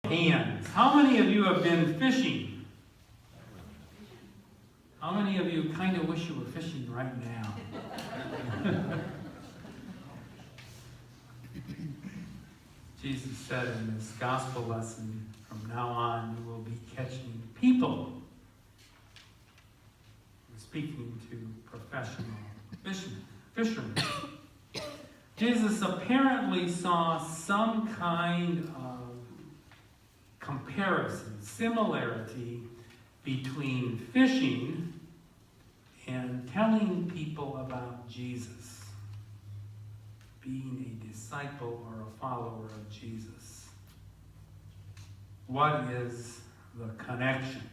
Hands. How many of you have been fishing? How many of you kind of wish you were fishing right now? Jesus said in this gospel lesson, from now on you will be catching people. We're speaking to professional fishermen. Jesus apparently saw some kind of comparison, similarity between fishing and telling people about Jesus, being a disciple or a follower of Jesus. What is the connection?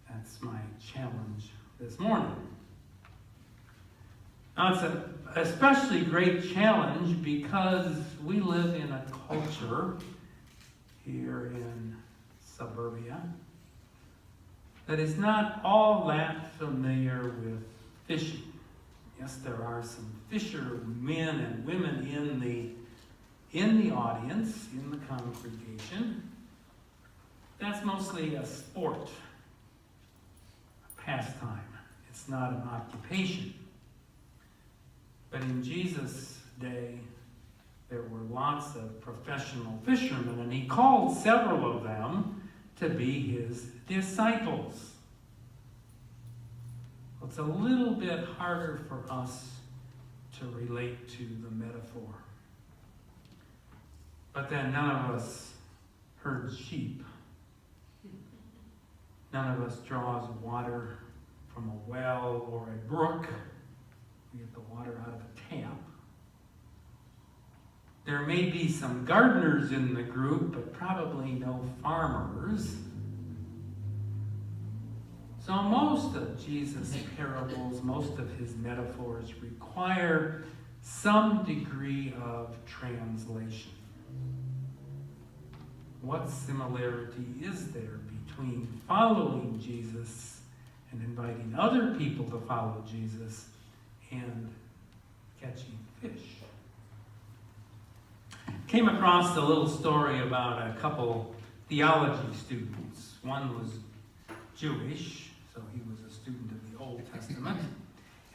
That's my challenge this morning. Now, it's an especially great challenge because we live in a culture here in suburbia that is not all that familiar with fishing. Yes, there are some fishermen and women in the audience, in the congregation. That's mostly a sport, a pastime. It's not an occupation. But in Jesus' day, there were lots of professional fishermen, and he called several of them to be his disciples. It's a little bit harder for us to relate to the metaphor. But then none of us herd sheep. None of us draws water from a well or a brook. We get the water out of a tap. There may be some gardeners in the group, but probably no farmers. So most of Jesus' parables, most of his metaphors require some degree of translation. What similarity is there between following Jesus and inviting other people to follow Jesus and catching fish? Came across a little story about a couple theology students. One was Jewish, so he was a student of the Old Testament.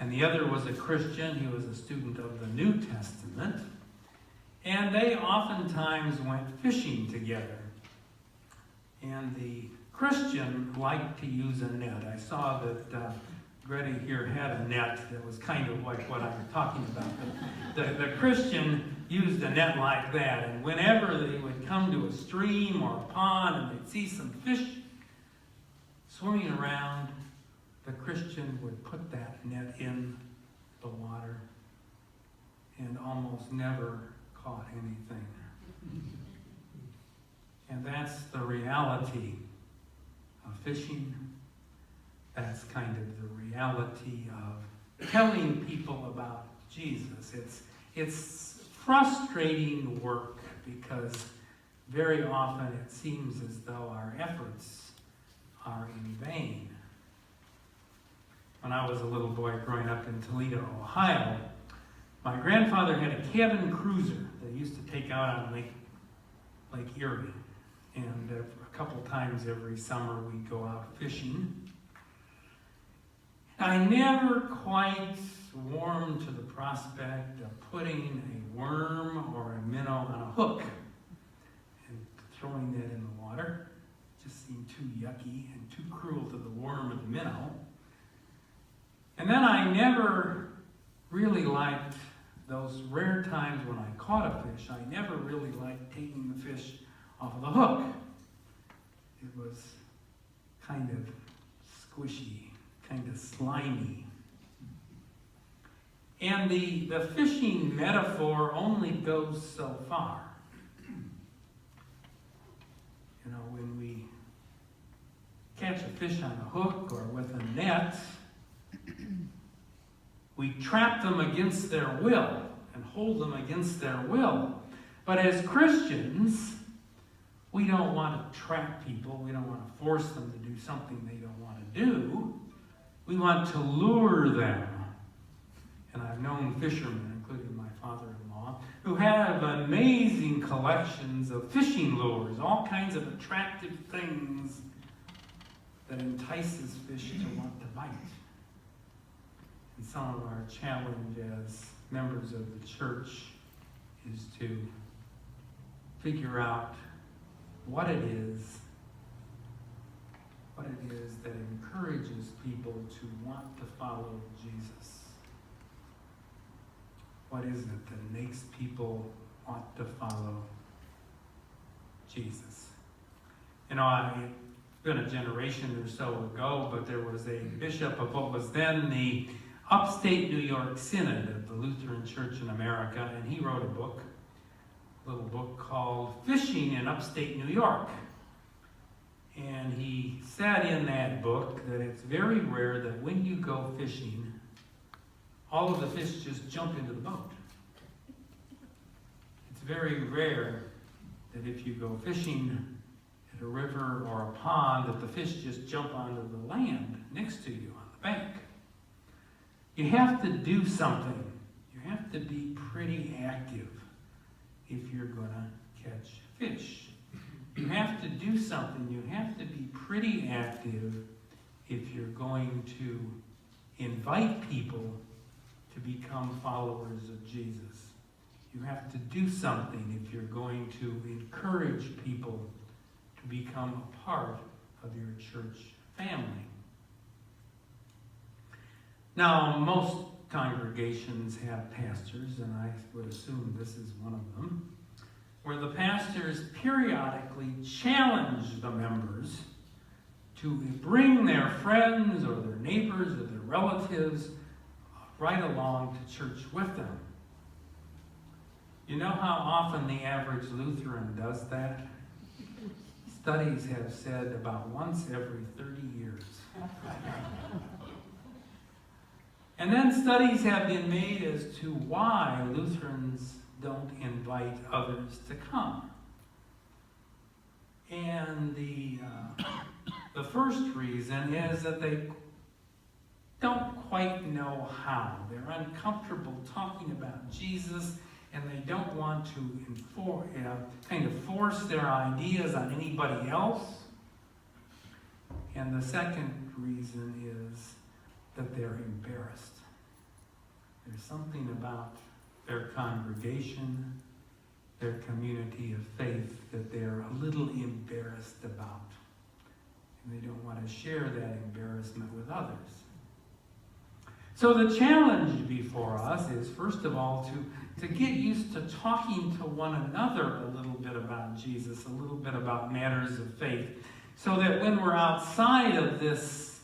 And the other was a Christian. He was a student of the New Testament. And they oftentimes went fishing together. And the Christian liked to use a net. I saw that Greta here had a net that was kind of like what I'm talking about. The Christian used a net like that, and whenever they would come to a stream or a pond and they'd see some fish swimming around, the Christian would put that net in the water and almost never caught anything. And that's the reality of fishing. That's kind of the reality of telling people about Jesus. It's frustrating work because very often it seems as though our efforts are in vain. When I was a little boy growing up in Toledo, Ohio, my grandfather had a cabin cruiser that used to take out on Lake Erie. And a couple times every summer we'd go out fishing. I never quite warmed to the prospect of putting a worm or a minnow on a hook and throwing that in the water. It just seemed too yucky and too cruel to the worm or the minnow. And then I never really liked those rare times when I caught a fish. I never really liked taking the fish off of the hook. It was kind of squishy, kind of slimy. And the fishing metaphor only goes so far. You know, when we catch a fish on a hook or with a net, we trap them against their will and hold them against their will. But as Christians, we don't want to trap people. We don't want to force them to do something they don't want to do. We want to lure them. And I've known fishermen, including my father-in-law, father-in-law, who have amazing collections of fishing lures, all kinds of attractive things that entices fish to want to bite. And some of our challenge as members of the church is to figure out what it is that encourages people to want to follow Jesus. What is it that makes people want to follow Jesus? You know, it's been a generation or so ago, but there was a bishop of what was then the upstate New York Synod of the Lutheran Church in America, and he wrote a little book called Fishing in Upstate New York. And he said in that book that it's very rare that when you go fishing, all of the fish just jump into the boat. It's very rare that if you go fishing at a river or a pond, that the fish just jump onto the land next to you on the bank. You have to do something. You have to be pretty active if you're going to catch fish. You have to do something. You have to be pretty active if you're going to invite people to become followers of Jesus. You have to do something if you're going to encourage people to become a part of your church family. Now, most congregations have pastors, and I would assume this is one of them, where the pastors periodically challenge the members to bring their friends or their neighbors or their relatives right along to church with them. You know how often the average Lutheran does that? Studies have said about once every 30 years. And then studies have been made as to why Lutherans don't invite others to come. And the first reason is that they don't quite know how. They're uncomfortable talking about Jesus, and they don't want to kind of force their ideas on anybody else. And the second reason is that they're embarrassed. There's something about their congregation, their community of faith, that they're a little embarrassed about. And they don't want to share that embarrassment with others. So the challenge before us is, first of all, to get used to talking to one another a little bit about Jesus, a little bit about matters of faith, so that when we're outside of this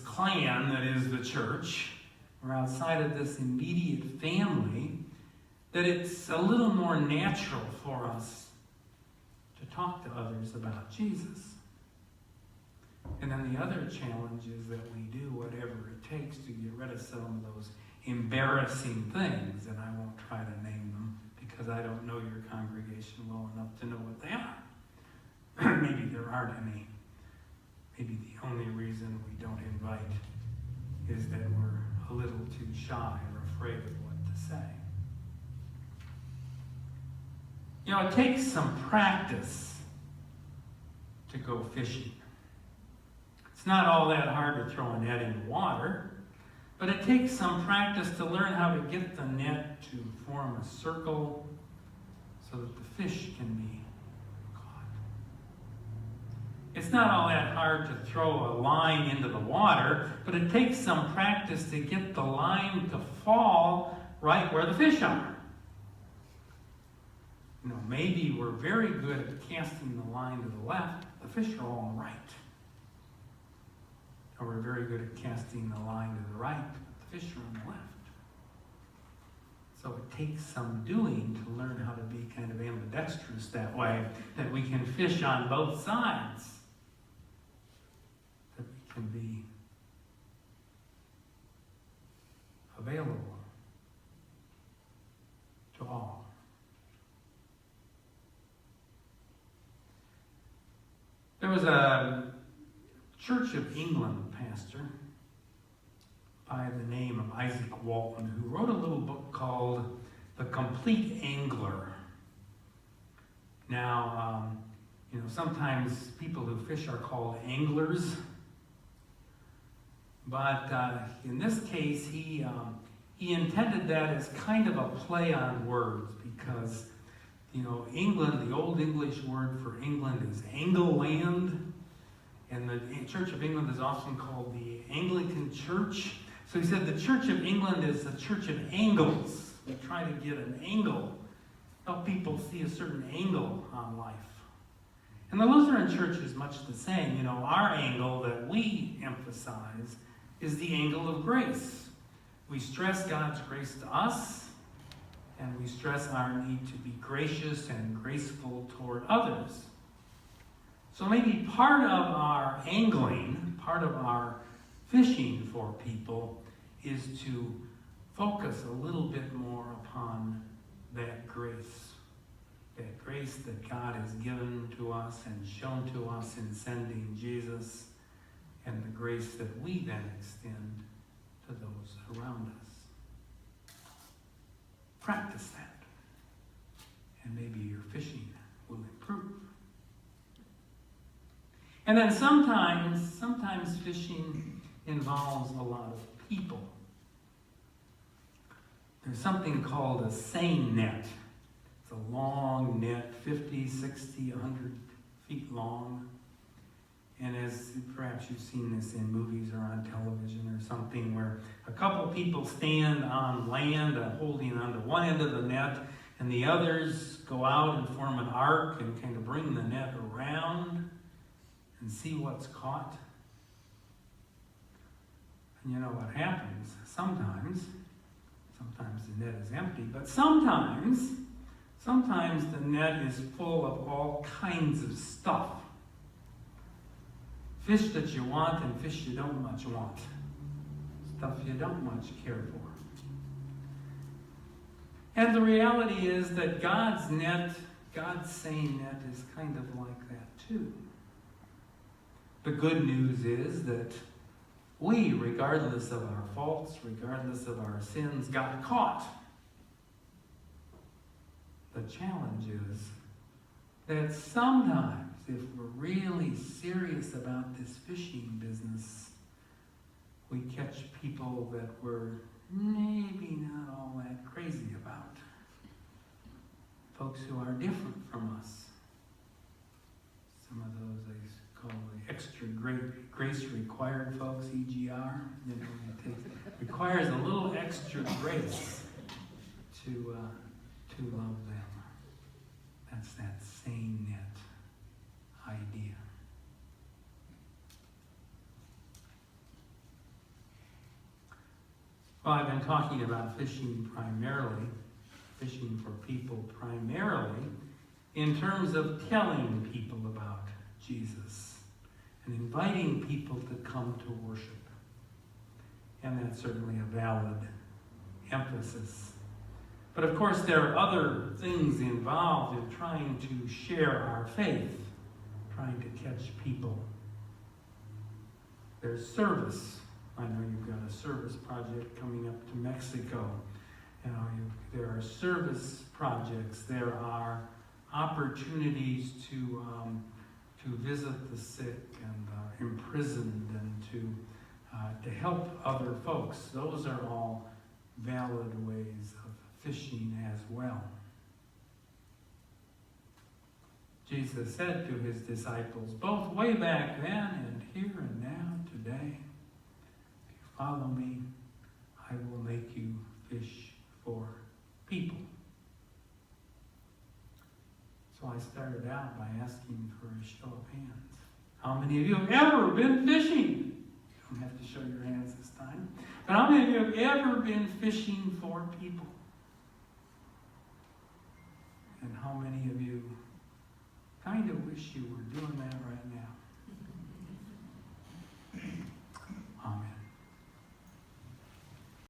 clan that is the church, we're outside of this immediate family, that it's a little more natural for us to talk to others about Jesus. And then the other challenge is that we do whatever it takes to get rid of some of those embarrassing things, and I won't try to name them because I don't know your congregation well enough to know what they are. Maybe there aren't any. Maybe the only reason we don't invite is that we're a little too shy or afraid of what to say. You know, it takes some practice to go fishing. It's not all that hard to throw a net in the water, but it takes some practice to learn how to get the net to form a circle so that the fish can be caught. It's not all that hard to throw a line into the water, but it takes some practice to get the line to fall right where the fish are. You know, maybe we're very good at casting the line to the left, the fish are all right. Or we're very good at casting the line to the right, but the fish are on the left. So it takes some doing to learn how to be kind of ambidextrous that way, that we can fish on both sides, that we can be available to all. There was a Church of England pastor by the name of Isaac Walton who wrote a little book called the complete angler. Now, sometimes people who fish are called anglers, but in this case, he intended that as kind of a play on words, because England, the Old English word for England is Angleland, and the Church of England is often called the Anglican Church. So he said the Church of England is the church of angles. We try to get an angle, help people see a certain angle on life. And the Lutheran Church is much the same. Our angle that we emphasize is the angle of grace. We stress God's grace to us, and we stress our need to be gracious and graceful toward others. So maybe part of our angling, part of our fishing for people, is to focus a little bit more upon that grace that God has given to us and shown to us in sending Jesus, and the grace that we then extend to those around us. Practice that, and maybe your fishing will improve. And then sometimes fishing involves a lot of people. There's something called a seine net. It's a long net, 50, 60, 100 feet long. And as perhaps you've seen this in movies or on television or something, where a couple people stand on land holding onto one end of the net, and the others go out and form an arc and kind of bring the net around and see what's caught. And you know what happens? Sometimes the net is empty, but sometimes the net is full of all kinds of stuff. Fish that you want and fish you don't much want. Stuff you don't much care for. And the reality is that God's seine net is kind of like that too. The good news is that we, regardless of our faults, regardless of our sins, got caught. The challenge is that sometimes, if we're really serious about this fishing business, we catch people that we're maybe not all that crazy about. Folks who are different from us. Some of those I call the extra grace required folks, EGR. It requires a little extra grace to love them. That's that seine net idea. Well, I've been talking about fishing for people primarily in terms of telling people about Jesus and inviting people to come to worship. And that's certainly a valid emphasis. But of course, there are other things involved in trying to share our faith, trying to catch people. There's service. I know you've got a service project coming up to Mexico. There are service projects. There are opportunities to visit the sick and imprisoned, and to help other folks. Those are all valid ways of fishing as well. Jesus said to his disciples, both way back then and here and now, today, if you follow me, I will make you fish for people. So I started out by asking for a show of hands. How many of you have ever been fishing? You don't have to show your hands this time. But how many of you have ever been fishing for people? And how many of you kind of wish you were doing that right now?